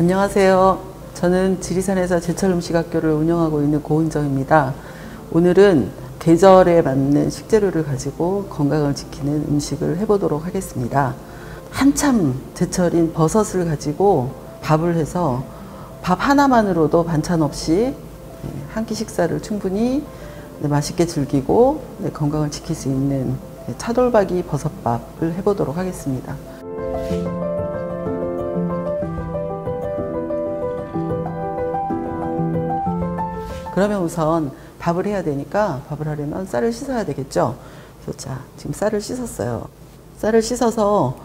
안녕하세요. 저는 지리산에서 제철음식학교를 운영하고 있는 고은정입니다. 오늘은 계절에 맞는 식재료를 가지고 건강을 지키는 음식을 해보도록 하겠습니다. 한참 제철인 버섯을 가지고 밥을 해서 밥 하나만으로도 반찬 없이 한 끼 식사를 충분히 맛있게 즐기고 건강을 지킬 수 있는 차돌박이 버섯밥을 해보도록 하겠습니다. 그러면 우선 밥을 해야 되니까 밥을 하려면 쌀을 씻어야 되겠죠. 그래서 자, 지금 쌀을 씻었어요. 쌀을 씻어서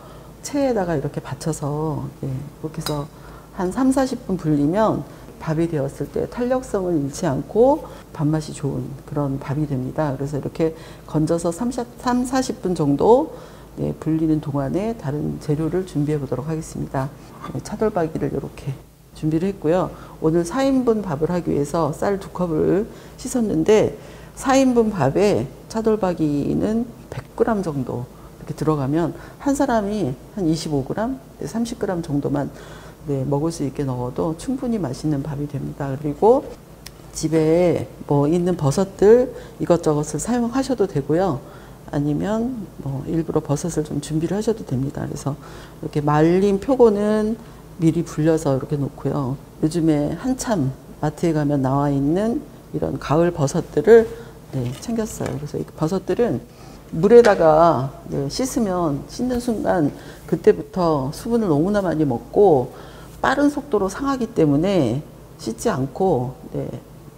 체에다가 이렇게 받쳐서 이렇게 해서 한 3-40분 불리면 밥이 되었을 때 탄력성을 잃지 않고 밥맛이 좋은 그런 밥이 됩니다. 그래서 이렇게 건져서 3-40분 정도 불리는 동안에 다른 재료를 준비해 보도록 하겠습니다. 차돌박이를 이렇게 준비를 했고요. 오늘 4인분 밥을 하기 위해서 쌀 2컵을 씻었는데 4인분 밥에 차돌박이는 100g 정도 이렇게 들어가면 한 사람이 한 25g, 30g 정도만 먹을 수 있게 넣어도 충분히 맛있는 밥이 됩니다. 그리고 집에 있는 버섯들 이것저것을 사용하셔도 되고요. 아니면 일부러 버섯을 좀 준비를 하셔도 됩니다. 그래서 이렇게 말린 표고는 미리 불려서 이렇게 놓고요. 요즘에 한참 마트에 가면 나와 있는 이런 가을 버섯들을 챙겼어요. 그래서 이 버섯들은 물에다가 씻으면 씻는 순간 그때부터 수분을 너무나 많이 먹고 빠른 속도로 상하기 때문에 씻지 않고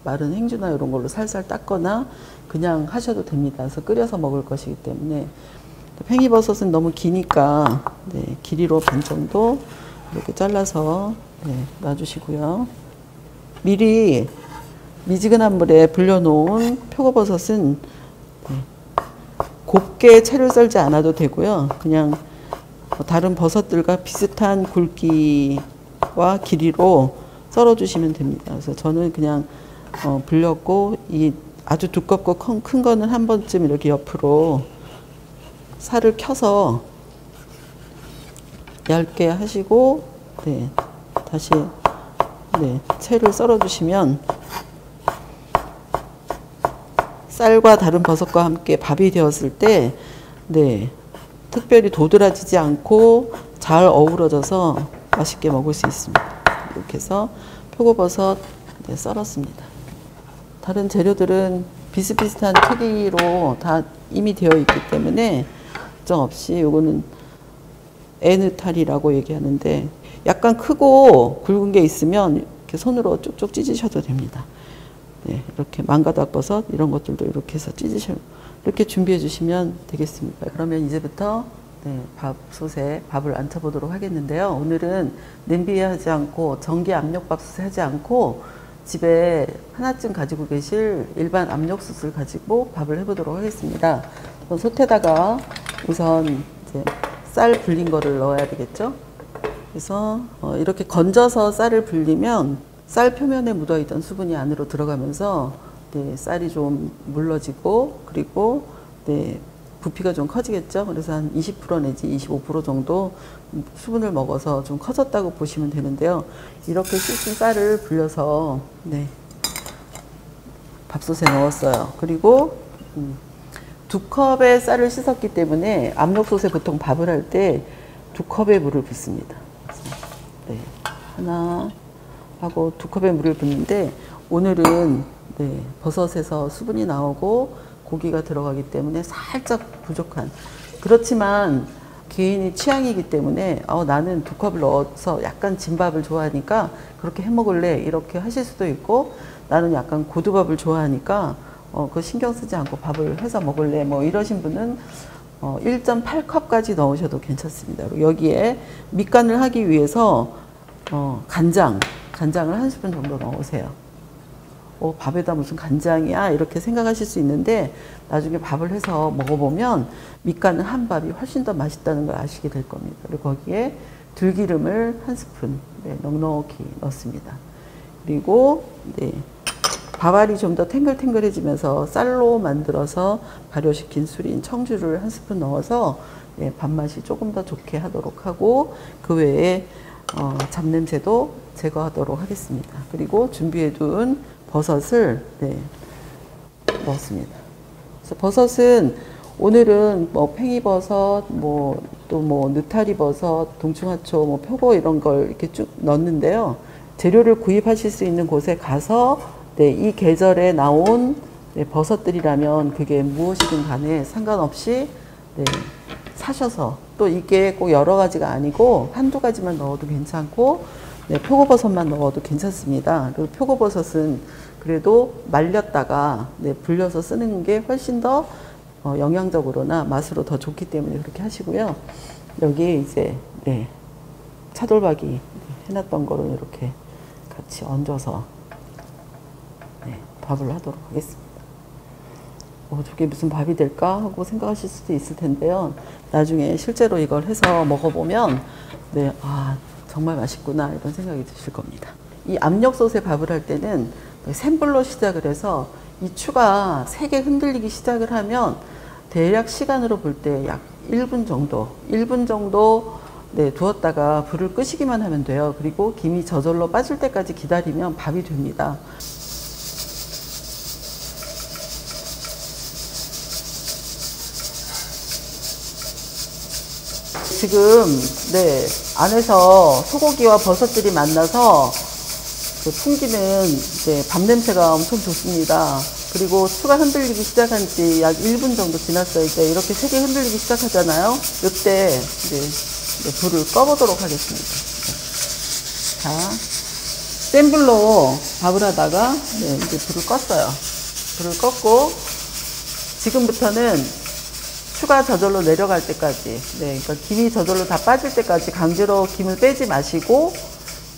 마른 행주나 이런 걸로 살살 닦거나 그냥 하셔도 됩니다. 그래서 끓여서 먹을 것이기 때문에 팽이버섯은 너무 기니까 길이로 반 정도 이렇게 잘라서 놔주시고요. 미리 미지근한 물에 불려놓은 표고버섯은 곱게 채를 썰지 않아도 되고요. 그냥 다른 버섯들과 비슷한 굵기와 길이로 썰어주시면 됩니다. 그래서 저는 그냥 불렸고 이 아주 두껍고 큰 거는 한 번쯤 이렇게 옆으로 살을 켜서 얇게 하시고 다시 채를 썰어 주시면 쌀과 다른 버섯과 함께 밥이 되었을 때 특별히 도드라지지 않고 잘 어우러져서 맛있게 먹을 수 있습니다. 이렇게 해서 표고버섯 썰었습니다. 다른 재료들은 비슷비슷한 크기로 다 이미 되어 있기 때문에 걱정 없이 요거는 에느탈이라고 얘기하는데 약간 크고 굵은 게 있으면 이렇게 손으로 쭉쭉 찢으셔도 됩니다. 이렇게 망가닥버섯 이런 것들도 이렇게 해서 이렇게 준비해 주시면 되겠습니다. 그러면 이제부터 밥솥에 밥을 앉혀 보도록 하겠는데요. 오늘은 냄비에 하지 않고 전기 압력밥솥에 하지 않고 집에 하나쯤 가지고 계실 일반 압력솥을 가지고 밥을 해보도록 하겠습니다. 솥에다가 우선 쌀 불린 거를 넣어야 되겠죠. 그래서 이렇게 건져서 쌀을 불리면 쌀 표면에 묻어있던 수분이 안으로 들어가면서 쌀이 좀 물러지고 그리고 부피가 좀 커지겠죠. 그래서 한 20% 내지 25% 정도 수분을 먹어서 좀 커졌다고 보시면 되는데요. 이렇게 씻은 쌀을 불려서 밥솥에 넣었어요. 그리고 2컵의 쌀을 씻었기 때문에 압력솥에 보통 밥을 할 때 2컵의 물을 붓습니다. 하나 하고 2컵의 물을 붓는데 오늘은 버섯에서 수분이 나오고 고기가 들어가기 때문에 살짝 부족한, 그렇지만 개인의 취향이기 때문에 나는 2컵을 넣어서 약간 진밥을 좋아하니까 그렇게 해 먹을래 이렇게 하실 수도 있고, 나는 약간 고두밥을 좋아하니까 그거 신경 쓰지 않고 밥을 해서 먹을래 이러신 분은 1.8컵까지 넣으셔도 괜찮습니다. 여기에 밑간을 하기 위해서 간장을 1스푼 정도 넣으세요. 밥에다 무슨 간장이야 이렇게 생각하실 수 있는데 나중에 밥을 해서 먹어보면 밑간은 한 밥이 훨씬 더 맛있다는 걸 아시게 될 겁니다. 그리고 거기에 들기름을 1스푼 넉넉히 넣습니다. 그리고 밥알이 좀 더 탱글탱글해지면서 쌀로 만들어서 발효시킨 술인 청주를 1스푼 넣어서 밥맛이 조금 더 좋게 하도록 하고, 그 외에 잡냄새도 제거하도록 하겠습니다. 그리고 준비해둔 버섯을 넣었습니다. 그래서 버섯은 오늘은 뭐 팽이버섯, 또 느타리버섯, 동충하초, 표고 이런 걸 이렇게 쭉 넣었는데요. 재료를 구입하실 수 있는 곳에 가서 이 계절에 나온 버섯들이라면 그게 무엇이든 간에 상관없이 사셔서, 또 이게 꼭 여러 가지가 아니고 한두 가지만 넣어도 괜찮고 표고버섯만 넣어도 괜찮습니다. 그리고 표고버섯은 그래도 말렸다가 불려서 쓰는 게 훨씬 더 영양적으로나 맛으로 더 좋기 때문에 그렇게 하시고요. 여기에 이제 차돌박이 해놨던 거를 이렇게 같이 얹어서 밥을 하도록 하겠습니다. 저게 무슨 밥이 될까 하고 생각하실 수도 있을 텐데요. 나중에 실제로 이걸 해서 먹어보면 정말 맛있구나 이런 생각이 드실 겁니다. 이 압력솥에 밥을 할 때는 센 불로 시작을 해서 이 추가 세게 흔들리기 시작을 하면 대략 시간으로 볼 때 약 1분 정도 두었다가 불을 끄시기만 하면 돼요. 그리고 김이 저절로 빠질 때까지 기다리면 밥이 됩니다. 지금 안에서 소고기와 버섯들이 만나서 그 풍기는 밥 냄새가 엄청 좋습니다. 그리고 추가 흔들리기 시작한 지 약 1분 정도 지났어요. 이제 이렇게 세게 흔들리기 시작하잖아요. 이때 불을 꺼보도록 하겠습니다. 자, 센 불로 밥을 하다가 이제 불을 껐어요. 불을 껐고 지금부터는 추가 저절로 내려갈 때까지, 그러니까 김이 저절로 다 빠질 때까지 강제로 김을 빼지 마시고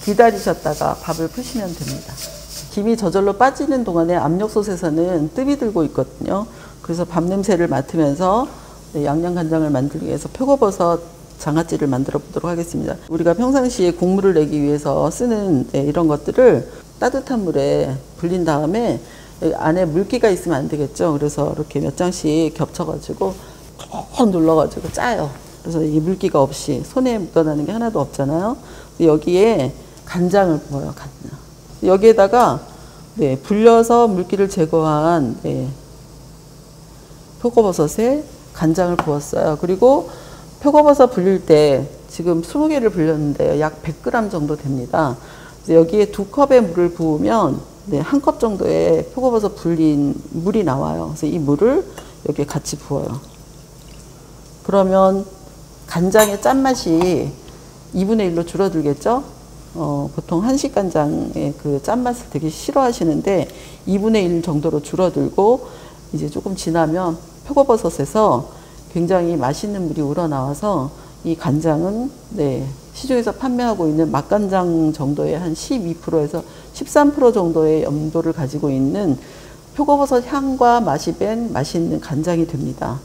기다리셨다가 밥을 푸시면 됩니다. 김이 저절로 빠지는 동안에 압력솥에서는 뜸이 들고 있거든요. 그래서 밥 냄새를 맡으면서 양념간장을 만들기 위해서 표고버섯 장아찌를 만들어 보도록 하겠습니다. 우리가 평상시에 국물을 내기 위해서 쓰는 이런 것들을 따뜻한 물에 불린 다음에 안에 물기가 있으면 안 되겠죠. 그래서 이렇게 몇 장씩 겹쳐가지고 콕 눌러가지고 짜요. 그래서 이 물기가 없이 손에 묻어나는 게 하나도 없잖아요. 여기에 간장을 부어요. 간장. 여기에다가 불려서 물기를 제거한 표고버섯에 간장을 부었어요. 그리고 표고버섯 불릴 때 지금 20개를 불렸는데요. 약 100g 정도 됩니다. 여기에 2컵의 물을 부으면 1컵 정도의 표고버섯 불린 물이 나와요. 그래서 이 물을 여기에 같이 부어요. 그러면 간장의 짠맛이 2분의 1로 줄어들겠죠? 보통 한식 간장의 그 짠맛을 되게 싫어하시는데 2분의 1 정도로 줄어들고 이제 조금 지나면 표고버섯에서 굉장히 맛있는 물이 우러나와서 이 간장은 시중에서 판매하고 있는 맛간장 정도의 한 12%에서 13% 정도의 염도를 가지고 있는 표고버섯 향과 맛이 뺀 맛있는 간장이 됩니다.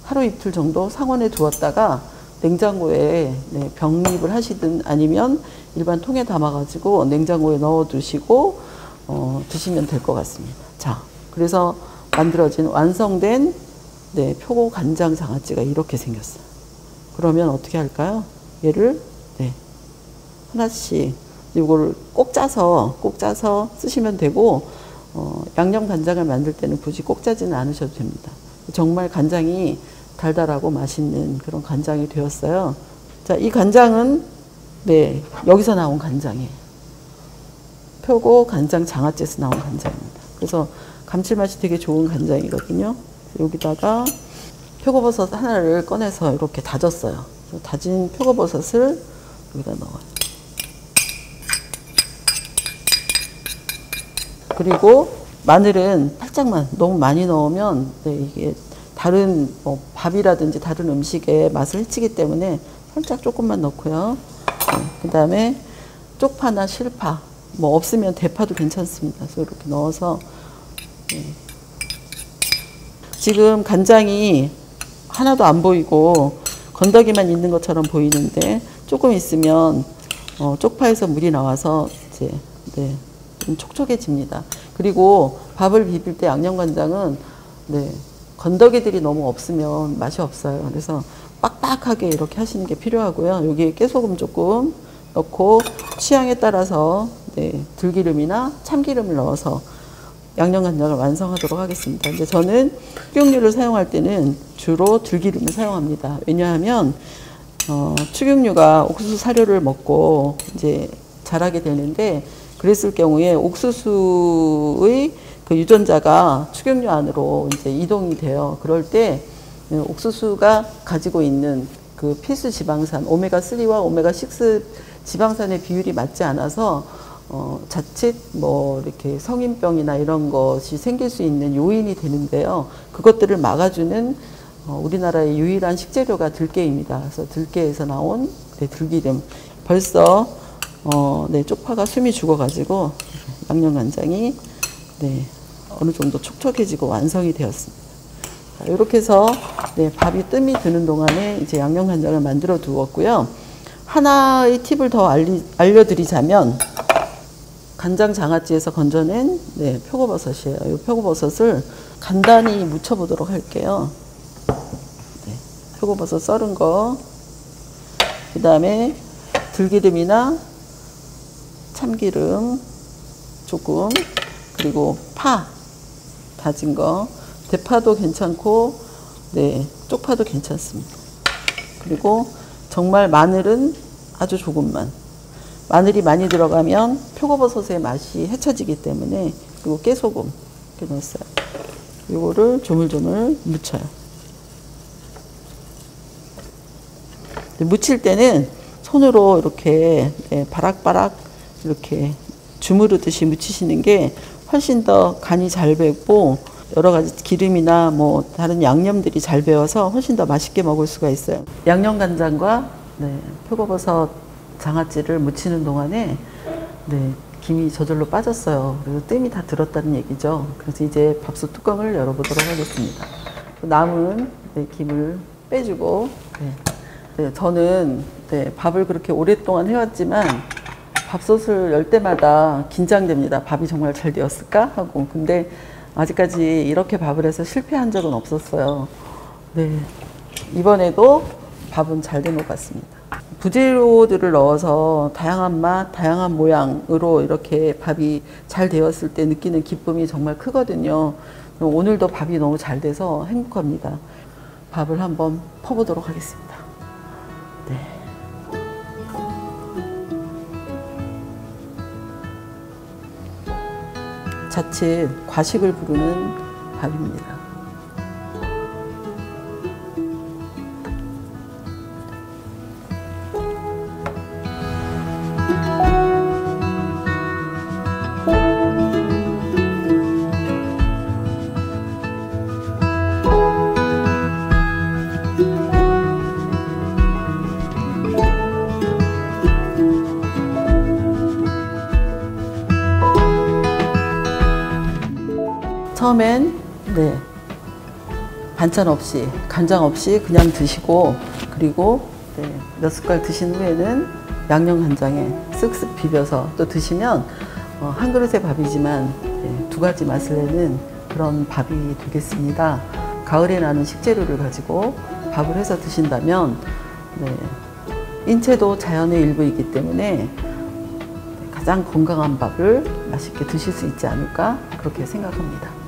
하루 이틀 정도 상온에 두었다가 냉장고에 병립을 하시든 아니면 일반 통에 담아가지고 냉장고에 넣어 두시고 드시면 될 것 같습니다. 자, 그래서 만들어진 완성된 표고 간장 장아찌가 이렇게 생겼어요. 그러면 어떻게 할까요? 얘를 하나씩 이거를 꼭 짜서 쓰시면 되고 양념 간장을 만들 때는 굳이 꼭 짜지는 않으셔도 됩니다. 정말 간장이 달달하고 맛있는 그런 간장이 되었어요. 자, 이 간장은 여기서 나온 간장이에요. 표고 간장 장아찌에서 나온 간장입니다. 그래서 감칠맛이 되게 좋은 간장이거든요. 여기다가 표고버섯 하나를 꺼내서 이렇게 다졌어요. 다진 표고버섯을 여기다 넣어요. 그리고 마늘은 살짝만, 너무 많이 넣으면 이게 다른 밥이라든지 다른 음식에 맛을 해치기 때문에 살짝 조금만 넣고요. 그 다음에 쪽파나 실파, 없으면 대파도 괜찮습니다. 그래서 이렇게 넣어서 지금 간장이 하나도 안 보이고 건더기만 있는 것처럼 보이는데 조금 있으면 쪽파에서 물이 나와서 이제 좀 촉촉해집니다. 그리고 밥을 비빌 때 양념간장은 건더기들이 너무 없으면 맛이 없어요. 그래서 빡빡하게 이렇게 하시는 게 필요하고요. 여기에 깨소금 조금 넣고 취향에 따라서 네, 들기름이나 참기름을 넣어서 양념간장을 완성하도록 하겠습니다. 이제 저는 식용유를 사용할 때는 주로 들기름을 사용합니다. 왜냐하면 축용유가 옥수수 사료를 먹고 이제 자라게 되는데, 그랬을 경우에 옥수수의 그 유전자가 축용유 안으로 이제 이동이 돼요. 그럴 때 옥수수가 가지고 있는 그 필수 지방산 오메가3와 오메가6 지방산의 비율이 맞지 않아서 자칫 뭐 이렇게 성인병이나 이런 것이 생길 수 있는 요인이 되는데요. 그것들을 막아주는 우리나라의 유일한 식재료가 들깨입니다. 그래서 들깨에서 나온 네, 들기름. 벌써 네, 쪽파가 숨이 죽어가지고 양념간장이 네, 어느 정도 촉촉해지고 완성이 되었습니다. 자, 이렇게 해서 네, 밥이 뜸이 드는 동안에 이제 양념간장을 만들어 두었고요. 하나의 팁을 더 알려드리자면, 간장 장아찌에서 건져낸 네, 표고버섯이에요. 이 표고버섯을 간단히 무쳐보도록 할게요. 네, 표고버섯 썰은 거, 그 다음에 들기름이나 참기름 조금, 그리고 파 다진 거, 대파도 괜찮고 네, 쪽파도 괜찮습니다. 그리고 정말 마늘은 아주 조금만. 마늘이 많이 들어가면 표고버섯의 맛이 헤쳐지기 때문에, 그리고 깨소금 이렇게 넣었어요. 이거를 조물조물 묻혀요. 묻힐 때는 손으로 이렇게 네, 바락바락 이렇게 주무르듯이 묻히시는 게 훨씬 더 간이 잘 배고 여러 가지 기름이나 뭐 다른 양념들이 잘 배어서 훨씬 더 맛있게 먹을 수가 있어요. 양념간장과 네, 표고버섯 장아찌를 무치는 동안에 네, 김이 저절로 빠졌어요. 그래서 뜸이 다 들었다는 얘기죠. 그래서 이제 밥솥 뚜껑을 열어보도록 하겠습니다. 남은 네, 김을 빼주고 네. 네, 저는 네, 밥을 그렇게 오랫동안 해왔지만 밥솥을 열 때마다 긴장됩니다. 밥이 정말 잘 되었을까 하고. 근데 아직까지 이렇게 밥을 해서 실패한 적은 없었어요. 네, 이번에도 밥은 잘 된 것 같습니다. 부재료들을 넣어서 다양한 맛, 다양한 모양으로 이렇게 밥이 잘 되었을 때 느끼는 기쁨이 정말 크거든요. 오늘도 밥이 너무 잘 돼서 행복합니다. 밥을 한번 퍼보도록 하겠습니다. 네. 자칫 과식을 부르는 밥입니다. 처음엔 네, 반찬 없이, 간장 없이 그냥 드시고, 그리고 네, 몇 숟갈 드신 후에는 양념간장에 쓱쓱 비벼서 또 드시면 한 그릇의 밥이지만 네, 두 가지 맛을 내는 그런 밥이 되겠습니다. 가을에 나는 식재료를 가지고 밥을 해서 드신다면 네, 인체도 자연의 일부이기 때문에 가장 건강한 밥을 맛있게 드실 수 있지 않을까, 그렇게 생각합니다.